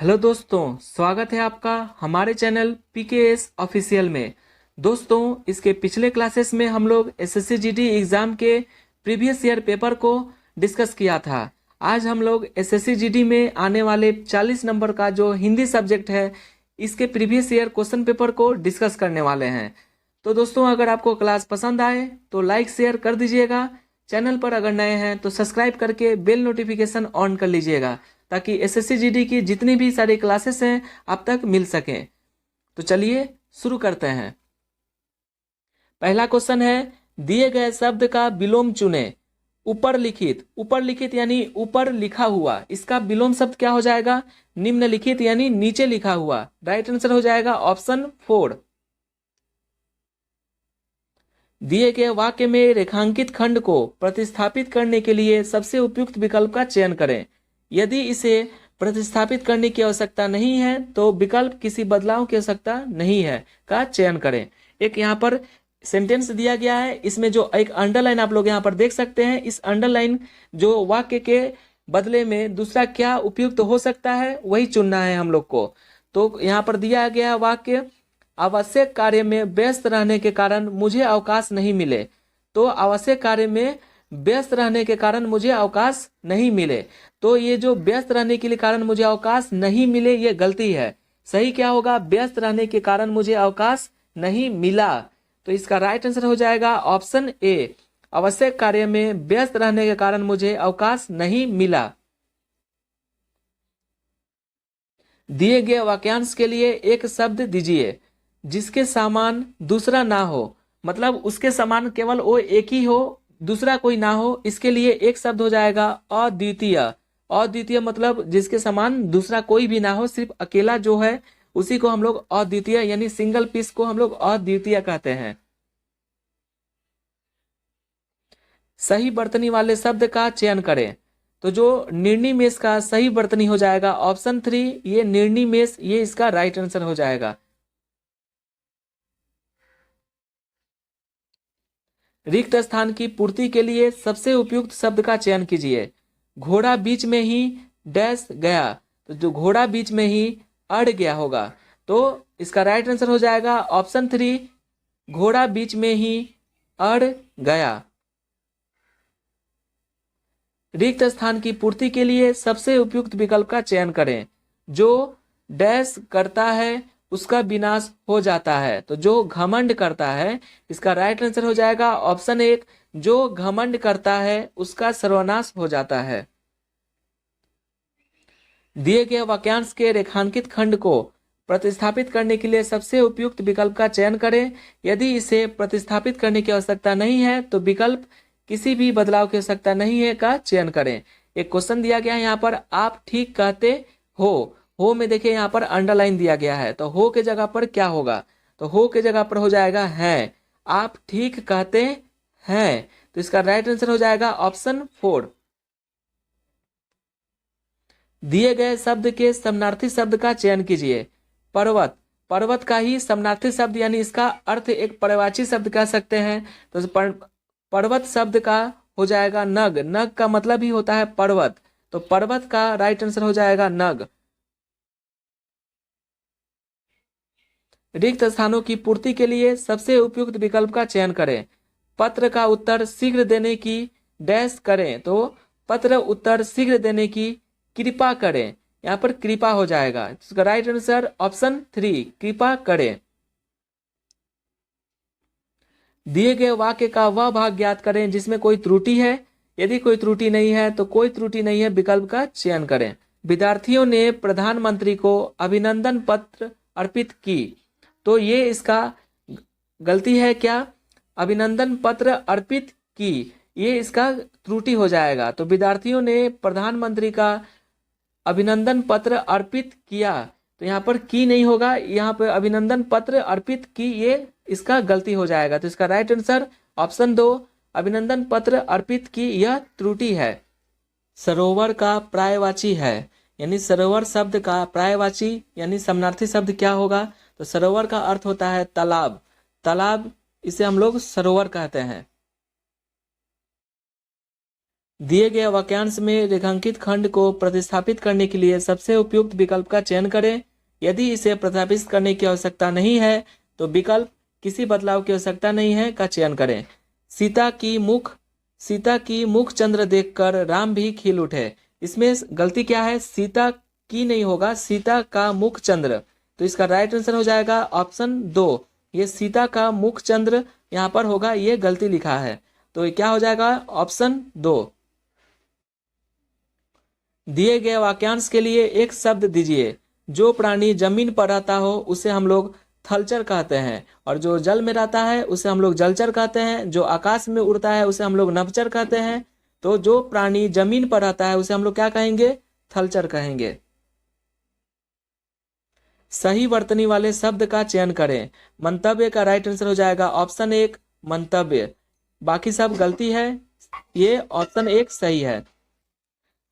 Hello दोस्तों, स्वागत है आपका हमारे चैनल पीकेएस ऑफिशियल में। दोस्तों, इसके पिछले क्लासेस में हम लोग एसएससी जीडी एग्जाम के प्रीवियस ईयर पेपर को डिस्कस किया था। आज हम लोग एसएससी जीडी में आने वाले 40 नंबर का जो हिंदी सब्जेक्ट है, इसके प्रीवियस ईयर क्वेश्चन पेपर को डिस्कस करने वाले हैं। तो दोस्तों, अगर आपको क्लास पसंद आए तो लाइक शेयर कर दीजिएगा। चैनल पर अगर नए हैं तो सब्सक्राइब करके बेल नोटिफिकेशन ऑन कर लीजिएगा, ताकि एसएससी जीडी की जितनी भी सारी क्लासेस हैं आप तक मिल सकें। तो चलिए शुरू करते हैं। पहला क्वेश्चन है, दिए गए शब्द का विलोम चुनें। ऊपर लिखित यानी ऊपर लिखा हुआ, इसका विलोम शब्द क्या हो जाएगा? निम्नलिखित यानी नीचे लिखा हुआ। राइट आंसर हो जाएगा ऑप्शन 4। दिए गए वाक्य में रेखांकित खंड को प्रतिस्थापित करने के लिए सबसे उपयुक्त विकल्प का चयन करें। यदि इसे प्रतिस्थापित करने की आवश्यकता नहीं है तो विकल्प किसी बदलाव की आवश्यकता नहीं है का चयन करें। एक यहाँ पर सेंटेंस दिया गया है, इसमें जो एक अंडरलाइन आप लोग यहाँ पर देख सकते हैं। इस अंडरलाइन जो वाक्य के बदले में दूसरा क्या उपयुक्त हो सकता है वही चुनना है हम लोग को। तो यहाँ पर दिया गया वाक्य, आवश्यक कार्य में व्यस्त रहने के कारण मुझे अवकाश नहीं मिले। तो आवश्यक कार्य में व्यस्त रहने के कारण मुझे अवकाश नहीं मिले, तो ये जो व्यस्त रहने के लिए कारण मुझे अवकाश नहीं मिले, ये गलती है। सही क्या होगा? व्यस्त रहने के कारण मुझे अवकाश नहीं मिला। तो इसका राइट आंसर हो जाएगा ऑप्शन ए, आवश्यक कार्य में व्यस्त रहने के कारण मुझे अवकाश नहीं मिला। दिए गए वाक्यांश के लिए एक शब्द दीजिए जिसके समान दूसरा ना हो। मतलब उसके समान केवल वो एक ही हो, दूसरा कोई ना हो। इसके लिए एक शब्द हो जाएगा अद्वितीय। अद्वितीय मतलब जिसके समान दूसरा कोई भी ना हो, सिर्फ अकेला जो है उसी को हम लोग अद्वितीय यानी सिंगल पीस को हम लोग अद्वितीय कहते हैं। सही वर्तनी वाले शब्द का चयन करें। तो जो निर्निमेष का सही वर्तनी हो जाएगा ऑप्शन 3, ये निर्निमेष, ये इसका राइट आंसर हो जाएगा। रिक्त स्थान की पूर्ति के लिए सबसे उपयुक्त शब्द का चयन कीजिए। घोड़ा बीच में ही डैश गया, तो जो घोड़ा बीच में ही अड़ गया होगा, तो इसका राइट आंसर हो जाएगा ऑप्शन 3, घोड़ा बीच में ही अड़ गया। रिक्त स्थान की पूर्ति के लिए सबसे उपयुक्त विकल्प का चयन करें। जो डैश करता है उसका विनाश हो जाता है, तो जो घमंड करता है, इसका राइट आंसर हो जाएगा ऑप्शन 1, जो घमंड करता है उसका सर्वनाश हो जाता है। दिए गए वाक्यांश के रेखांकित खंड को प्रतिस्थापित करने के लिए सबसे उपयुक्त विकल्प का चयन करें। यदि इसे प्रतिस्थापित करने की आवश्यकता नहीं है तो विकल्प किसी भी बदलाव की आवश्यकता नहीं है का चयन करें। एक क्वेश्चन दिया गया है यहाँ पर, आप ठीक कहते हो में देखिए यहाँ पर अंडरलाइन दिया गया है, तो हो के जगह पर क्या होगा? तो हो के जगह पर हो जाएगा है। आप ठीक कहते हैं, तो इसका राइट आंसर हो जाएगा ऑप्शन 4। दिए गए शब्द के समानार्थी शब्द का चयन कीजिए। पर्वत, पर्वत का ही समानार्थी शब्द यानी इसका अर्थ एक पर्यायवाची शब्द कह सकते हैं। तो पर्वत शब्द का हो जाएगा नग। नग का मतलब ही होता है पर्वत, तो पर्वत का राइट आंसर हो जाएगा नग। रिक्त स्थानों की पूर्ति के लिए सबसे उपयुक्त विकल्प का चयन करें। पत्र का उत्तर शीघ्र देने की डैश करें, तो पत्र उत्तर शीघ्र देने की कृपा करें, यहाँ पर कृपा हो जाएगा। इसका राइट आंसर ऑप्शन 3, कृपा करें। दिए गए वाक्य का वह भाग ज्ञात करें जिसमें कोई त्रुटि है। यदि कोई त्रुटि नहीं है तो कोई त्रुटि नहीं है विकल्प का चयन करें। विद्यार्थियों ने प्रधानमंत्री को अभिनंदन पत्र अर्पित की, तो ये इसका गलती है क्या? अभिनंदन पत्र अर्पित की, ये इसका त्रुटि हो जाएगा। तो विद्यार्थियों ने प्रधानमंत्री का अभिनंदन पत्र अर्पित किया, तो यहाँ पर की नहीं होगा, यहाँ पर अभिनंदन पत्र अर्पित की, ये इसका गलती हो जाएगा। तो इसका राइट आंसर ऑप्शन 2, अभिनंदन पत्र अर्पित की, यह त्रुटि है। सरोवर का पर्यायवाची है, यानी सरोवर शब्द का पर्यायवाची यानी समानार्थी शब्द क्या होगा? तो सरोवर का अर्थ होता है तालाब। तालाब, इसे हम लोग सरोवर कहते हैं। दिए गए वाक्यांश में रेखांकित खंड को प्रतिस्थापित करने के लिए सबसे उपयुक्त विकल्प का चयन करें। यदि इसे प्रतिस्थापित करने की आवश्यकता नहीं है तो विकल्प किसी बदलाव की आवश्यकता नहीं है का चयन करें। सीता की मुख चंद्र देखकर राम भी खिल उठे। इसमें गलती क्या है? सीता की नहीं होगा, सीता का मुख चंद्र। तो इसका राइट आंसर हो जाएगा ऑप्शन 2। ये सीता का मुख चंद्र यहाँ पर होगा, ये गलती लिखा है। तो ये क्या हो जाएगा? ऑप्शन 2। दिए गए वाक्यांश के लिए एक शब्द दीजिए। जो प्राणी जमीन पर रहता हो उसे हम लोग थलचर कहते हैं, और जो जल में रहता है उसे हम लोग जलचर कहते हैं। जो आकाश में उड़ता है उसे हम लोग नभचर कहते हैं। तो जो प्राणी जमीन पर रहता है उसे हम लोग क्या कहेंगे? थलचर कहेंगे। सही वर्तनी वाले शब्द का चयन करें। मंतव्य का राइट आंसर हो जाएगा ऑप्शन 1 मंतव्य। बाकी सब गलती है, ये ऑप्शन 1 सही है।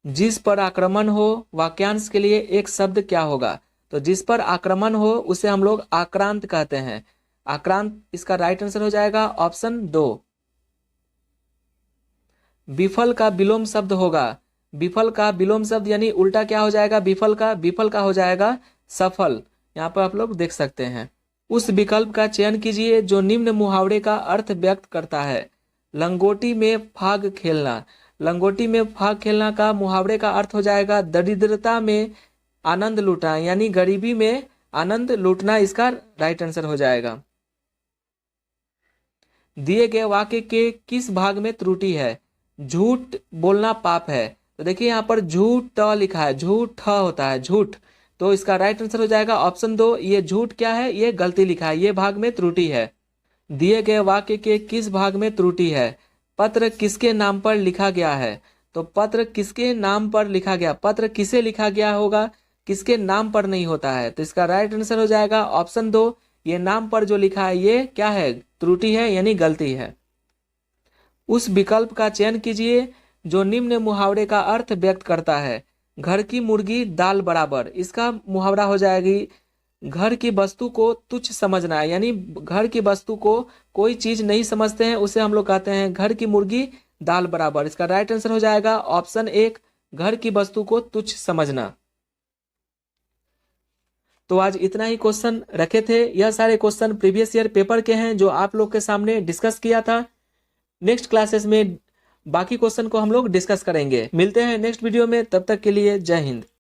जिस पर आक्रमण हो, वाक्यांश के लिए एक शब्द क्या होगा? तो जिस पर आक्रमण हो उसे हम लोग आक्रांत कहते हैं। आक्रांत इसका राइट आंसर हो जाएगा ऑप्शन 2। विफल का विलोम शब्द होगा। विफल का विलोम शब्द यानी उल्टा क्या हो जाएगा? विफल का हो जाएगा सफल। यहाँ पर आप लोग देख सकते हैं। उस विकल्प का चयन कीजिए जो निम्न मुहावरे का अर्थ व्यक्त करता है। लंगोटी में फाग खेलना। लंगोटी में फाग खेलना का मुहावरे का अर्थ हो जाएगा दरिद्रता में आनंद लूटना, यानी गरीबी में आनंद लूटना। इसका राइट आंसर हो जाएगा। दिए गए वाक्य के किस भाग में त्रुटि है? झूठ बोलना पाप है। तो देखिए यहाँ पर झूठ लिखा है, झूठ होता है झूठ। तो इसका राइट आंसर हो जाएगा ऑप्शन 2। ये झूठ क्या है? ये गलती लिखा है, ये भाग में त्रुटि है। दिए गए वाक्य के किस भाग में त्रुटि है? पत्र किसके नाम पर लिखा गया है? तो पत्र किसके नाम पर लिखा गया? पत्र किसे लिखा गया होगा, किसके नाम पर नहीं होता है। तो इसका राइट आंसर हो जाएगा ऑप्शन 2। ये नाम पर जो लिखा है ये क्या है? त्रुटि है, यानी गलती है। उस विकल्प का चयन कीजिए जो निम्न मुहावरे का अर्थ व्यक्त करता है। घर की मुर्गी दाल बराबर। इसका मुहावरा हो जाएगी घर की वस्तु को तुच्छ समझना, यानी घर की वस्तु को कोई चीज नहीं समझते हैं उसे हम लोग कहते हैं घर की मुर्गी दाल बराबर। इसका राइट आंसर हो जाएगा ऑप्शन 1 घर की वस्तु को तुच्छ समझना। तो आज इतना ही क्वेश्चन रखे थे। यह सारे क्वेश्चन प्रीवियस ईयर पेपर के हैं जो आप लोग के सामने डिस्कस किया था। नेक्स्ट क्लासेस में बाकी क्वेश्चन को हम लोग डिस्कस करेंगे। मिलते हैं नेक्स्ट वीडियो में, तब तक के लिए जय हिंद।